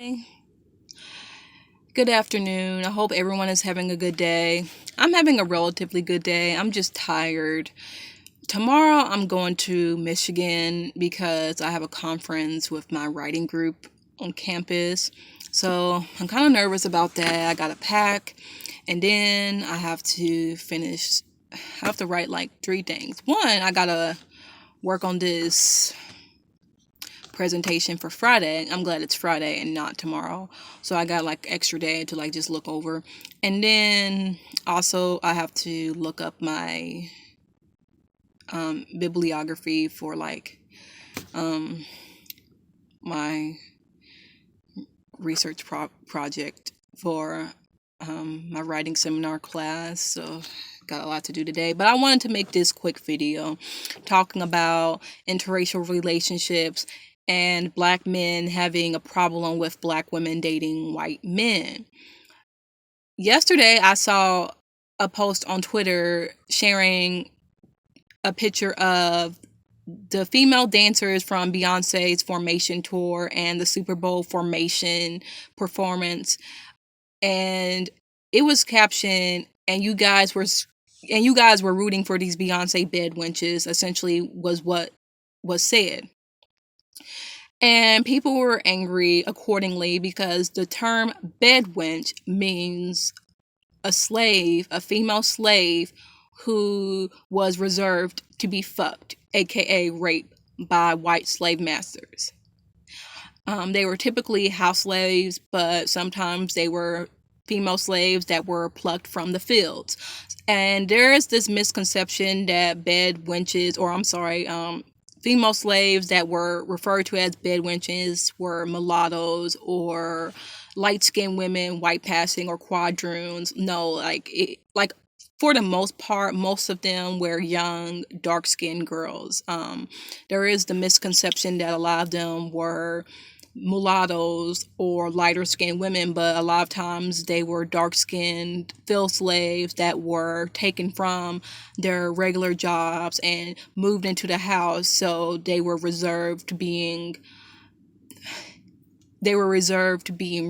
Hey, good afternoon. I hope everyone is having a good day. I'm having a relatively good day. I'm just tired. Tomorrow I'm going to Michigan because I have a conference with my writing group on campus. So I'm kind of nervous about that. I got to pack and then I have to finish. I have to write like three things. One, I got to work on this presentation for Friday. I'm glad it's Friday and not tomorrow. So I got like extra day to like just look over. And then also I have to look up my bibliography for like my research project for my writing seminar class. So got a lot to do today, but I wanted to make this quick video talking about interracial relationships and black men having a problem with black women dating white men. Yesterday, I saw a post on Twitter sharing a picture of the female dancers from Beyonce's Formation tour and the Super Bowl Formation performance, and it was captioned, and you guys were rooting for these Beyonce bed wenches, essentially was what was said. And people were angry accordingly because the term bed wench means a slave, a female slave who was reserved to be fucked, aka raped, by white slave masters. They were typically house slaves, but sometimes they were female slaves that were plucked from the fields. And there is this misconception that bed wenches, or I'm sorry, female slaves that were referred to as bed wenches were mulattoes or light-skinned women, white passing, or quadroons. No, like for the most part, most of them were young, dark-skinned girls. There is the misconception that a lot of them were mulattoes or lighter skinned women, but a lot of times they were dark skinned field slaves that were taken from their regular jobs and moved into the house, so they were reserved to being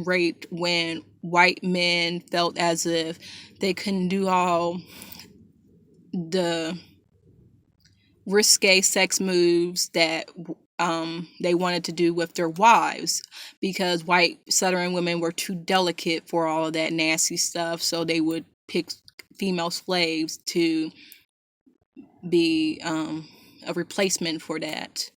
raped when white men felt as if they couldn't do all the risque sex moves that they wanted to do with their wives, because white Southern women were too delicate for all of that nasty stuff. So they would pick female slaves to be a replacement for that.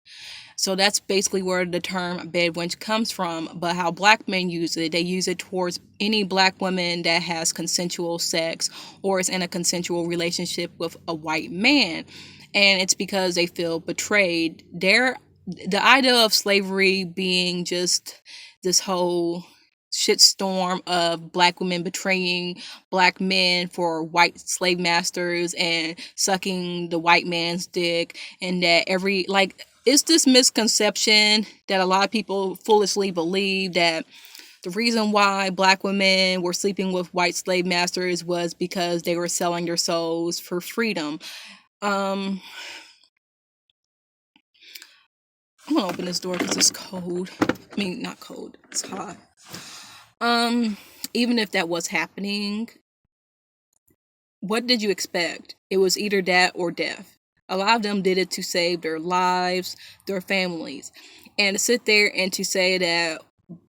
So that's basically where the term bed wench comes from. But how black men use it, they use it towards any black woman that has consensual sex or is in a consensual relationship with a white man. And it's because they feel betrayed. The idea of slavery being just this whole shitstorm of black women betraying black men for white slave masters and sucking the white man's dick, and that it's this misconception that a lot of people foolishly believe that the reason why black women were sleeping with white slave masters was because they were selling their souls for freedom. um I'm gonna open this door because it's cold. I mean, not cold, it's hot. Um, Even if that was happening, what did you expect? It was either that or death. A lot of them did it to save their lives, their families. And to sit there and to say that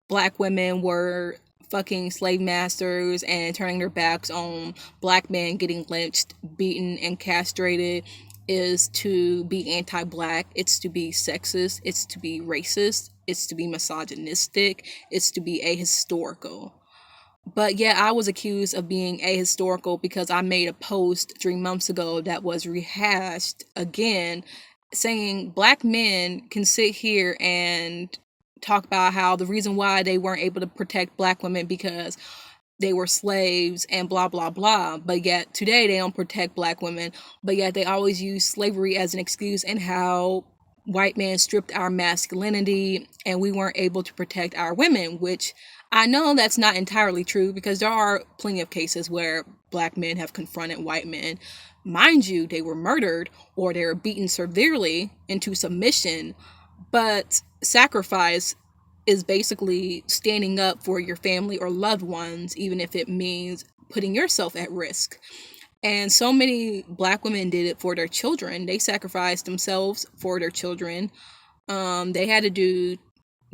black women were fucking slave masters and turning their backs on black men getting lynched, beaten, and castrated is to be anti-black. It's to be sexist. It's to be racist. It's to be misogynistic. It's to be ahistorical. But yeah, I was accused of being ahistorical because I made a post 3 months ago that was rehashed again, saying black men can sit here and talk about how the reason why they weren't able to protect black women because they were slaves and blah blah blah, but yet today they don't protect black women, but yet they always use slavery as an excuse, and how white men stripped our masculinity and we weren't able to protect our women, which I know that's not entirely true, because there are plenty of cases where black men have confronted white men. Mind you, they were murdered or they were beaten severely into submission, but sacrifice is basically standing up for your family or loved ones, even if it means putting yourself at risk. And so many Black women did it for their children. They sacrificed themselves for their children. They had to do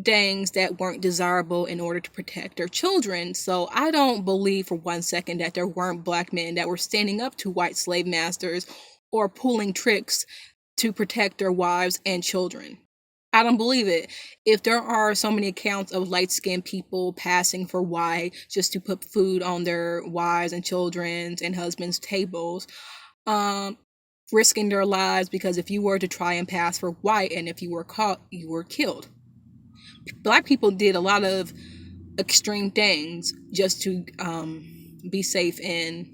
things that weren't desirable in order to protect their children. So I don't believe for one second that there weren't Black men that were standing up to white slave masters or pulling tricks to protect their wives and children. I don't believe it. If there are so many accounts of light-skinned people passing for white just to put food on their wives and children's and husbands' tables, risking their lives because if you were to try and pass for white and if you were caught, you were killed. Black people did a lot of extreme things just to be safe in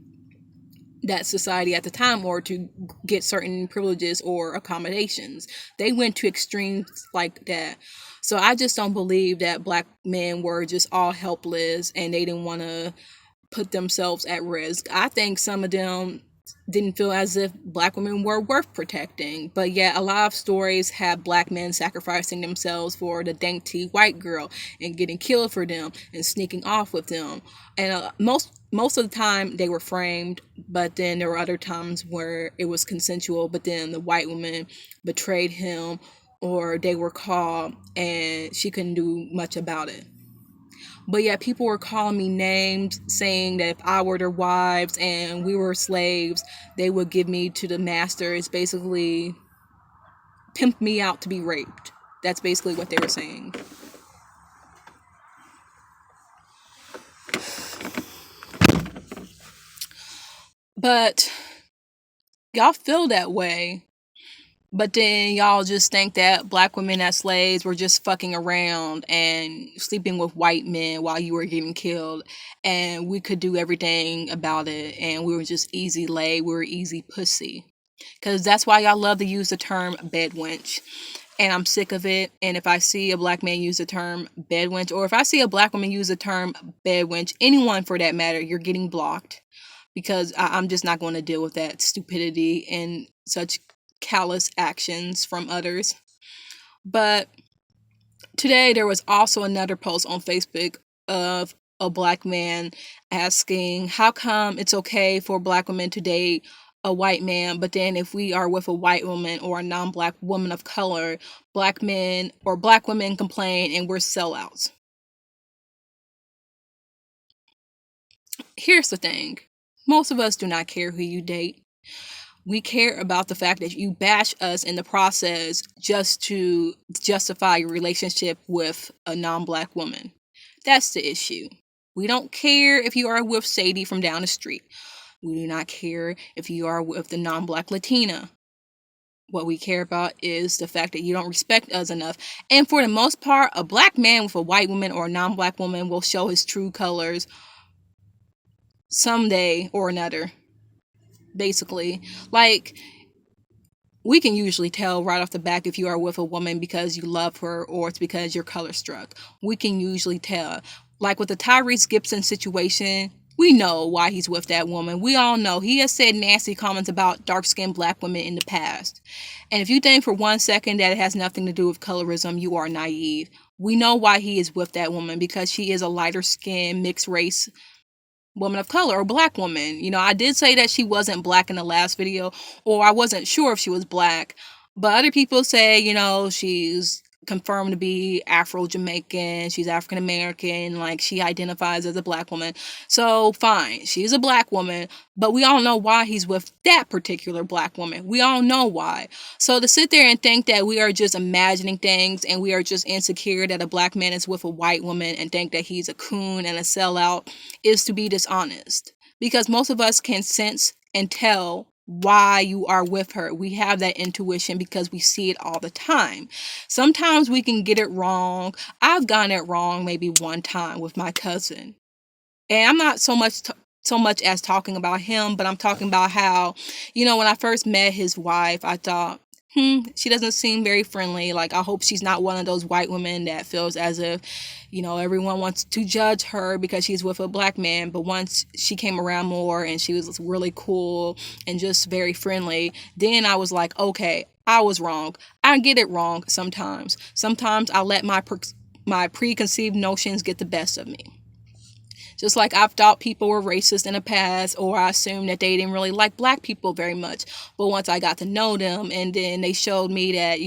that society at the time or to get certain privileges or accommodations. They went to extremes like that. So I just don't believe that Black men were just all helpless and they didn't want to put themselves at risk. I think some of them didn't feel as if Black women were worth protecting. But yet a lot of stories have Black men sacrificing themselves for the dainty white girl and getting killed for them and sneaking off with them. And most of the time they were framed, but then there were other times where it was consensual, but then the white woman betrayed him or they were caught and she couldn't do much about it. But yeah, people were calling me names, saying that if I were their wives and we were slaves, they would give me to the masters, basically pimp me out to be raped. That's basically what they were saying. But y'all feel that way. But then y'all just think that Black women as slaves were just fucking around and sleeping with white men while you were getting killed. And we could do everything about it. And we were just easy lay. We were easy pussy. Because that's why y'all love to use the term bed wench. And I'm sick of it. And if I see a Black man use the term bed wench, or if I see a Black woman use the term bed wench, anyone for that matter, you're getting blocked. Because I'm just not going to deal with that stupidity and such callous actions from others. But today there was also another post on Facebook of a Black man asking how come it's okay for Black women to date a white man, but then if we are with a white woman or a non-Black woman of color, Black men or Black women complain and we're sellouts. Here's the thing. Most of us do not care who you date. We care about the fact that you bash us in the process just to justify your relationship with a non-Black woman. That's the issue. We don't care if you are with Sadie from down the street. We do not care if you are with the non-Black Latina. What we care about is the fact that you don't respect us enough. And for the most part, a Black man with a white woman or a non-Black woman will show his true colors someday or another. Basically, like, we can usually tell right off the back if you are with a woman because you love her or it's because you're color struck. We can usually tell. Like with the Tyrese Gibson situation, we know why he's with that woman. We all know he has said nasty comments about dark-skinned Black women in the past. And if you think for one second that it has nothing to do with colorism, you are naive. We know why he is with that woman, because she is a lighter skinned, mixed race woman of color or Black woman. You know, I did say that she wasn't Black in the last video, or I wasn't sure if she was Black, but other people say, you know, she's confirmed to be Afro-Jamaican, she's African American, like she identifies as a Black woman. So fine, she's a Black woman, but we all know why he's with that particular Black woman. We all know why. So to sit there and think that we are just imagining things and we are just insecure that a Black man is with a white woman and think that he's a coon and a sellout is to be dishonest. Because most of us can sense and tell why you are with her. We have that intuition because we see it all the time. Sometimes we can get it wrong. I've gotten it wrong maybe one time with my cousin. And I'm not so much as talking about him, but I'm talking about how, you know, when I first met his wife, I thought, she doesn't seem very friendly. Like, I hope she's not one of those white women that feels as if, you know, everyone wants to judge her because she's with a Black man. But once she came around more and she was really cool and just very friendly, then I was like, okay, I was wrong. I get it wrong sometimes. Sometimes I let my my preconceived notions get the best of me. Just like I've thought people were racist in the past, or I assumed that they didn't really like black people very much. But once I got to know them, and then they showed me that,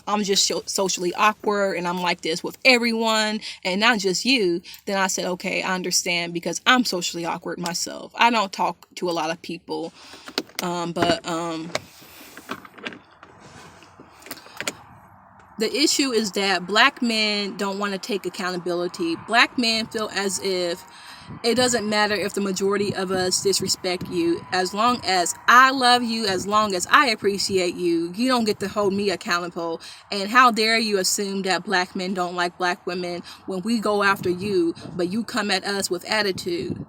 I'm just socially awkward and I'm like this with everyone and not just you, then I said, okay, I understand, because I'm socially awkward myself. I don't talk to a lot of people. The issue is that black men don't want to take accountability. Black men feel as if it doesn't matter if the majority of us disrespect you. As long as I love you, as long as I appreciate you, you don't get to hold me accountable. And how dare you assume that black men don't like black women when we go after you, but you come at us with attitude.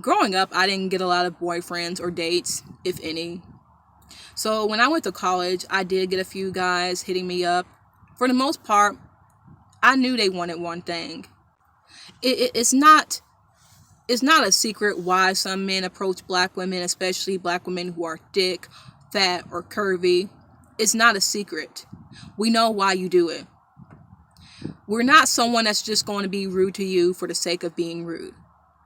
Growing up, I didn't get a lot of boyfriends or dates, if any. So when I went to college, I did get a few guys hitting me up. For the most part, I knew they wanted one thing. It's not a secret why some men approach black women, especially black women who are thick, fat, or curvy. It's not a secret. We know why you do it. We're not someone that's just going to be rude to you for the sake of being rude.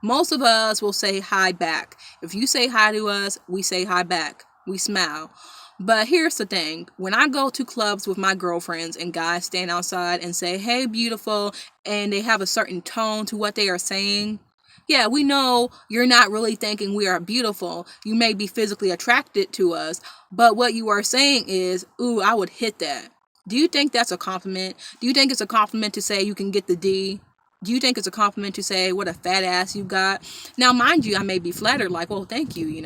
Most of us will say hi back. If you say hi to us, we say hi back. We smile. But here's the thing. When I go to clubs with my girlfriends and guys stand outside and say, hey, beautiful, and they have a certain tone to what they are saying, yeah, we know you're not really thinking we are beautiful. You may be physically attracted to us, but what you are saying is, ooh, I would hit that. Do you think that's a compliment? Do you think it's a compliment to say you can get the D? Do you think it's a compliment to say what a fat ass you got? Now, mind you, I may be flattered, like, well, thank you,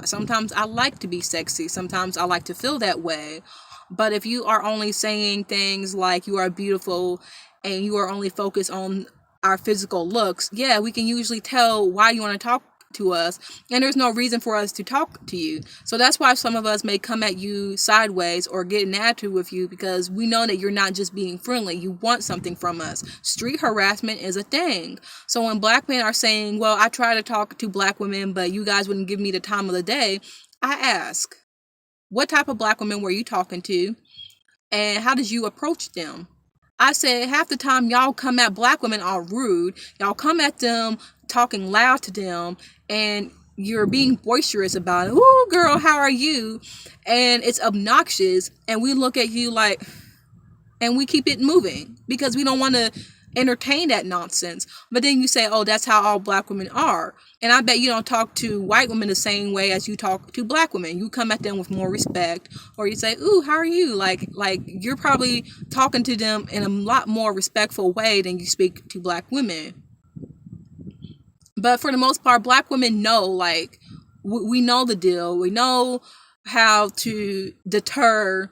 sometimes I like to be sexy. Sometimes I like to feel that way. But if you are only saying things like you are beautiful and you are only focused on our physical looks, yeah, we can usually tell why you want to talk to us, and there's no reason for us to talk to you. So that's why some of us may come at you sideways or get an attitude with you, because we know that you're not just being friendly. You want something from us. Street harassment is a thing. So when black men are saying, well, I try to talk to black women, but you guys wouldn't give me the time of the day, I ask, what type of black women were you talking to, and how did you approach them? I said, half the time y'all come at black women all rude. Y'all come at them talking loud to them, and you're being boisterous about it. Ooh, girl, how are you? And it's obnoxious, and we look at you like, and we keep it moving because we don't want to entertain that nonsense. But then you say, oh, that's how all black women are. And I bet you don't talk to white women the same way as you talk to black women. You come at them with more respect, or you say, ooh, how are you? Like you're probably talking to them in a lot more respectful way than you speak to black women. But for the most part, black women know, we know the deal. We know how to deter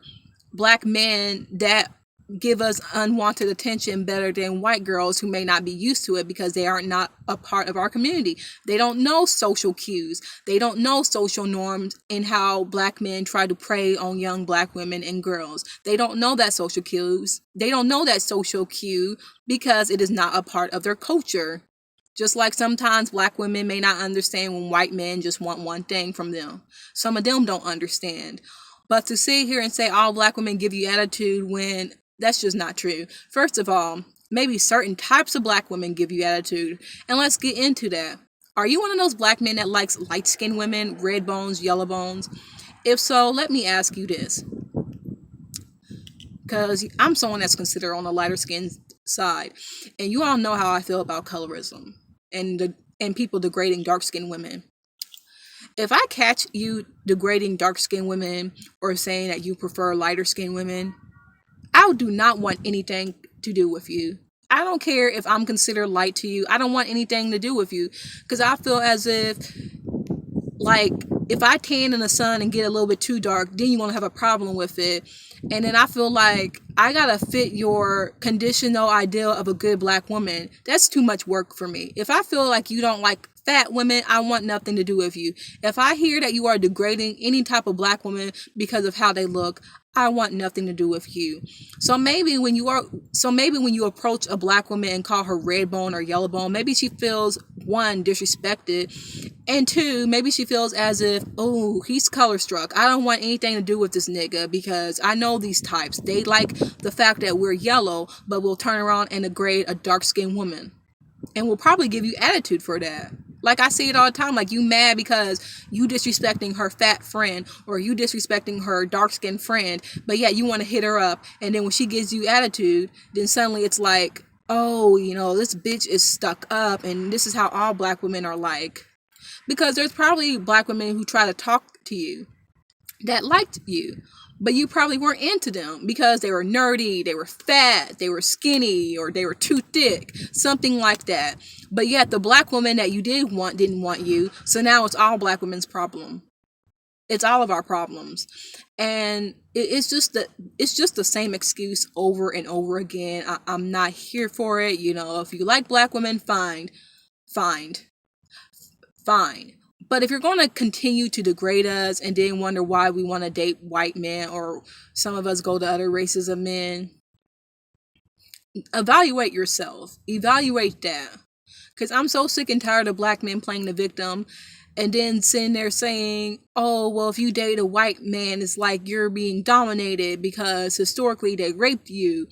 black men that give us unwanted attention better than white girls who may not be used to it because they are not a part of our community. They don't know social cues. They don't know social norms and how black men try to prey on young black women and girls. They don't know that social cues. They don't know that social cue because it is not a part of their culture. Just like sometimes black women may not understand when white men just want one thing from them. Some of them don't understand. But to sit here and say all black women give you attitude when that's just not true. First of all, maybe certain types of black women give you attitude. And let's get into that. Are you one of those black men that likes light-skinned women, red bones, yellow bones? If so, let me ask you this. Because I'm someone that's considered on the lighter skin side. And you all know how I feel about colorism and people degrading dark-skinned women. If I catch you degrading dark-skinned women or saying that you prefer lighter-skinned women, I do not want anything to do with you. I don't care if I'm considered light to you. I don't want anything to do with you. Because I feel as if I tan in the sun and get a little bit too dark, then you're going to have a problem with it. And then I feel like I got to fit your conditional ideal of a good black woman. That's too much work for me. If I feel like you don't like fat women, I want nothing to do with you. If I hear that you are degrading any type of black woman because of how they look, I want nothing to do with you. So maybe when you approach a black woman and call her red bone or yellow bone, maybe she feels one, disrespected, and two, maybe she feels as if, oh, he's color struck. I don't want anything to do with this nigga because I know these types. They like the fact that we're yellow, but we'll turn around and degrade a dark skinned woman. And will probably give you attitude for that. Like I see it all the time. Like you mad because you disrespecting her fat friend or you disrespecting her dark skinned friend, but yeah, you want to hit her up. And then when she gives you attitude, then suddenly it's like, oh, this bitch is stuck up and this is how all black women are like. Because there's probably black women who try to talk to you that liked you, but you probably weren't into them because they were nerdy, they were fat, they were skinny, or they were too thick, something like that. But yet the black woman that you did want didn't want you, so now it's all black women's problem. It's all of our problems. And it's just the same excuse over and over again. I'm not here for it. If you like black women, fine. But if you're going to continue to degrade us and then wonder why we want to date white men, or some of us go to other races of men, evaluate yourself. Evaluate that. Because I'm so sick and tired of black men playing the victim and then sitting there saying, oh, well, if you date a white man, it's like you're being dominated because historically they raped you.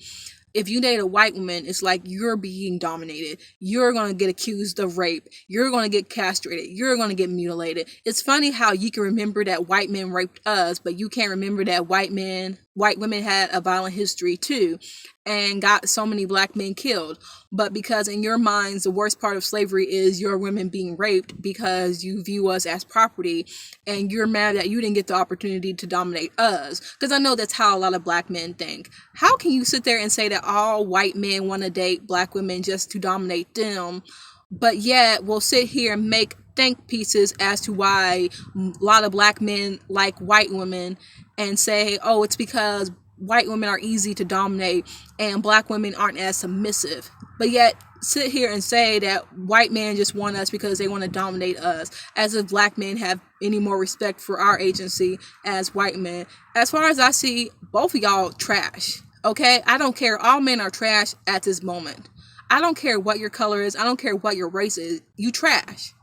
If you date a white woman, it's like you're being dominated. You're going to get accused of rape. You're going to get castrated. You're going to get mutilated. It's funny how you can remember that white men raped us, but you can't remember that white women had a violent history too and got so many black men killed. But because in your minds, the worst part of slavery is your women being raped because you view us as property and you're mad that you didn't get the opportunity to dominate us. Because I know that's how a lot of black men think. How can you sit there and say that all white men want to date black women just to dominate them, but yet we'll sit here and make think pieces as to why a lot of black men like white women and say, oh, it's because white women are easy to dominate and black women aren't as submissive, but yet sit here and say that white men just want us because they want to dominate us, as if black men have any more respect for our agency as white men. As far as I see, both of y'all trash. Okay, I don't care. All men are trash at this moment. I don't care what your color is. I don't care what your race is. You trash.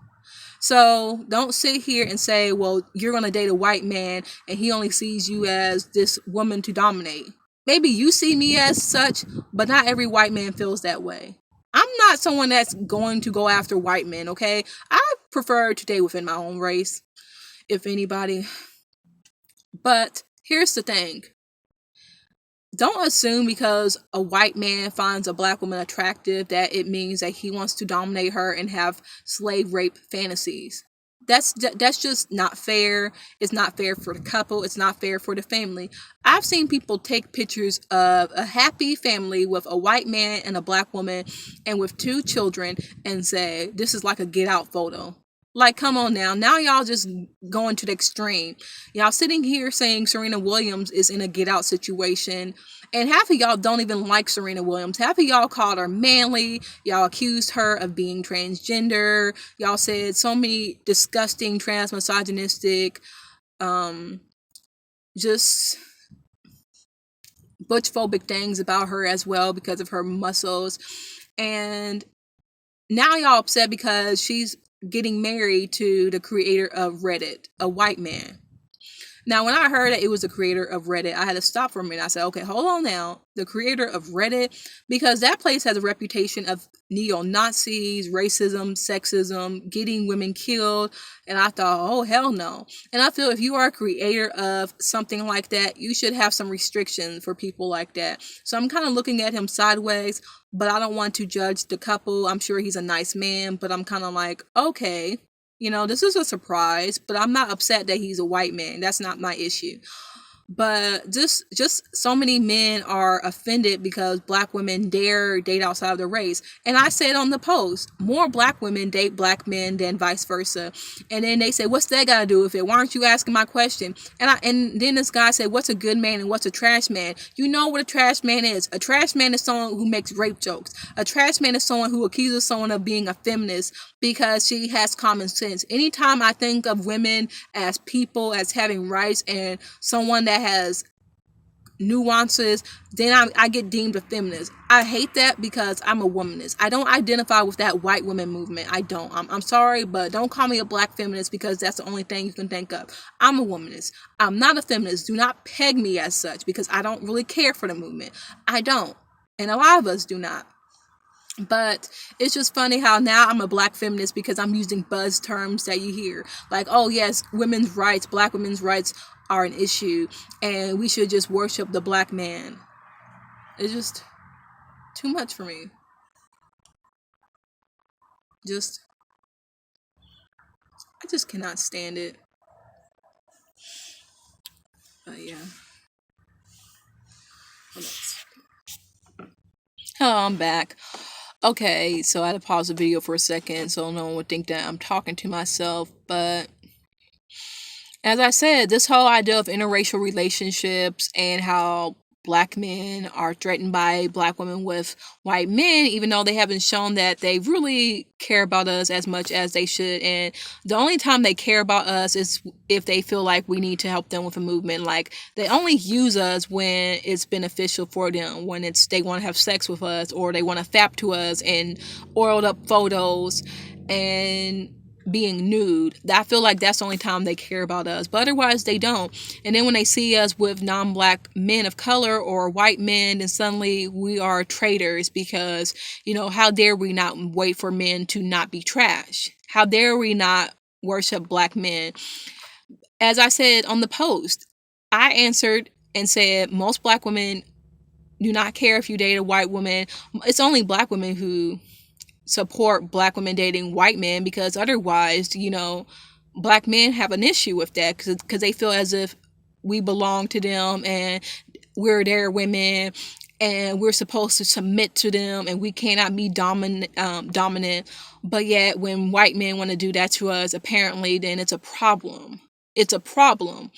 So don't sit here and say, well, you're going to date a white man and he only sees you as this woman to dominate. Maybe you see me as such, but not every white man feels that way. I'm not someone that's going to go after white men, okay? I prefer to date within my own race, if anybody. But here's the thing. Don't assume because a white man finds a black woman attractive that it means that he wants to dominate her and have slave rape fantasies. That's just not fair. It's not fair for the couple. It's not fair for the family. I've seen people take pictures of a happy family with a white man and a black woman and with 2 children and say, this is like a get out photo. Like, come on now. Now y'all just going to the extreme. Y'all sitting here saying Serena Williams is in a get out situation. And half of y'all don't even like Serena Williams. Half of y'all called her manly. Y'all accused her of being transgender. Y'all said so many disgusting, trans, misogynistic, just butch-phobic things about her as well because of her muscles. And now y'all upset because she's getting married to the creator of Reddit, a white man. Now, when I heard that it was the creator of Reddit, I had to stop for a minute. I said, okay, hold on now. The creator of Reddit, because that place has a reputation of neo-Nazis, racism, sexism, getting women killed. And I thought, oh, hell no. And I feel if you are a creator of something like that, you should have some restrictions for people like that. So I'm kind of looking at him sideways, but I don't want to judge the couple. I'm sure he's a nice man, but I'm kind of like, okay. This is a surprise, but I'm not upset that he's a white man. That's not my issue. But just so many men are offended because black women dare date outside of their race. And I said on the post, more black women date black men than vice versa. And then they say, what's that got to do with it? Why aren't you asking my question? And then this guy said, what's a good man and what's a trash man? You know what a trash man is. A trash man is someone who makes rape jokes. A trash man is someone who accuses someone of being a feminist because she has common sense. Anytime I think of women as people, as having rights, and someone that has nuances, then I get deemed a feminist. I hate that because I'm a womanist. I don't identify with that white women movement. I don't. I'm sorry, but don't call me a black feminist because that's the only thing you can think of. I'm a womanist. I'm not a feminist. Do not peg me as such because I don't really care for the movement. I don't. And a lot of us do not. But it's just funny how now I'm a black feminist because I'm using buzz terms that you hear. Like, oh yes, women's rights, black women's rights are an issue and we should just worship the black man. It's just too much for me. Just I just cannot stand it. But yeah. Oh, I'm back. Okay, so I had to pause the video for a second so no one would think that I'm talking to myself, but as I said, this whole idea of interracial relationships and how black men are threatened by black women with white men, even though they haven't shown that they really care about us as much as they should. And the only time they care about us is if they feel like we need to help them with a movement. Like, they only use us when it's beneficial for them, when it's they want to have sex with us or they want to fap to us and oiled up photos and being nude. I feel like that's the only time they care about us, but otherwise they don't. And then when they see us with non-black men of color or white men, then suddenly we are traitors because, how dare we not wait for men to not be trash? How dare we not worship black men? As I said on the post, I answered and said most black women do not care if you date a white woman. It's only black women who support black women dating white men because otherwise, black men have an issue with that because they feel as if we belong to them and we're their women and we're supposed to submit to them and we cannot be dominant. But yet when white men want to do that to us, apparently then it's a problem. It's a problem.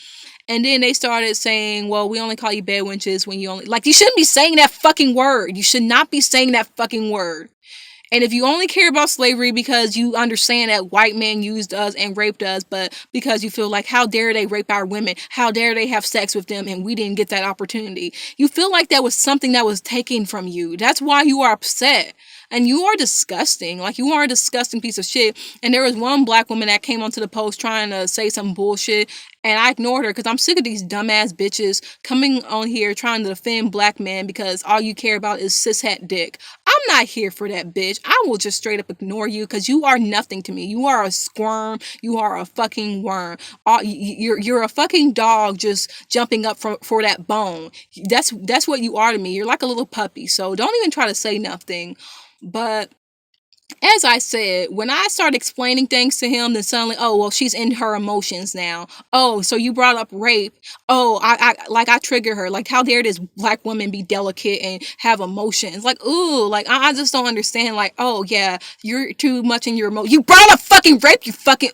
And then they started saying, well, we only call you bed wenches when you only, like, you shouldn't be saying that fucking word. You should not be saying that fucking word. And if you only care about slavery because you understand that white men used us and raped us, but because you feel like, how dare they rape our women? How dare they have sex with them and we didn't get that opportunity? You feel like that was something that was taken from you. That's why you are upset. And you are disgusting. Like, you are a disgusting piece of shit. And there was one black woman that came onto the post trying to say some bullshit. And I ignored her because I'm sick of these dumbass bitches coming on here trying to defend black men because all you care about is cishet dick. I'm not here for that, bitch. I will just straight up ignore you because you are nothing to me. You are a squirm. You are a fucking worm. You're a fucking dog just jumping up for that bone. That's what you are to me. You're like a little puppy. So don't even try to say nothing. But as I said, when I started explaining things to him, then suddenly, oh, well, she's in her emotions now. Oh, so you brought up rape. Oh, I trigger her. Like, how dare this black woman be delicate and have emotions? Like, ooh, like, I just don't understand. Like, oh, yeah, you're too much in your emotions. You brought up fucking rape, you fucking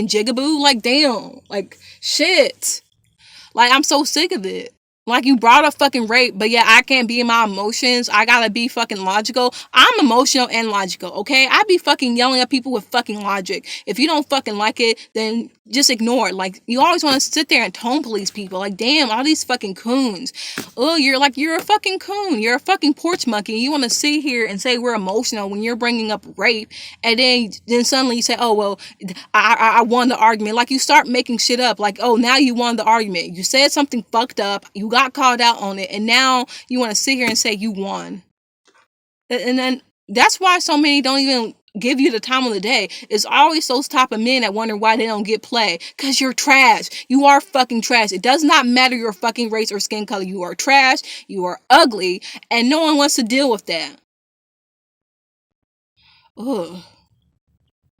jigaboo. Like, damn. Like, shit. Like, I'm so sick of it. Like, you brought up fucking rape, but yeah, I can't be in my emotions. I gotta be fucking logical. I'm emotional and logical, okay? I be fucking yelling at people with fucking logic. If you don't fucking like it, then just ignore it. Like, you always want to sit there and tone police people. Like, damn, all these fucking coons. Oh, you're a fucking coon. You're a fucking porch monkey. You want to sit here and say we're emotional when you're bringing up rape, and then suddenly you say, oh, well, I won the argument. Like, you start making shit up. Like, oh, now you won the argument. You said something fucked up. You got called out on it, and now you want to sit here and say you won. And then that's why so many don't even give you the time of the day. It's always those type of men that wonder why they don't get play. Because you're trash. You are fucking trash. It does not matter your fucking race or skin color. You are trash. You are ugly. And no one wants to deal with that. Ugh.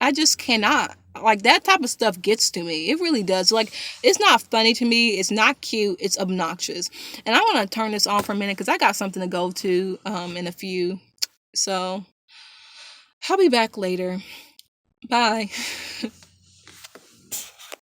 I just cannot. Like, that type of stuff gets to me. It really does. Like, it's not funny to me. It's not cute. It's obnoxious. And I want to turn this on for a minute because I got something to go to in a few. So I'll be back later. Bye.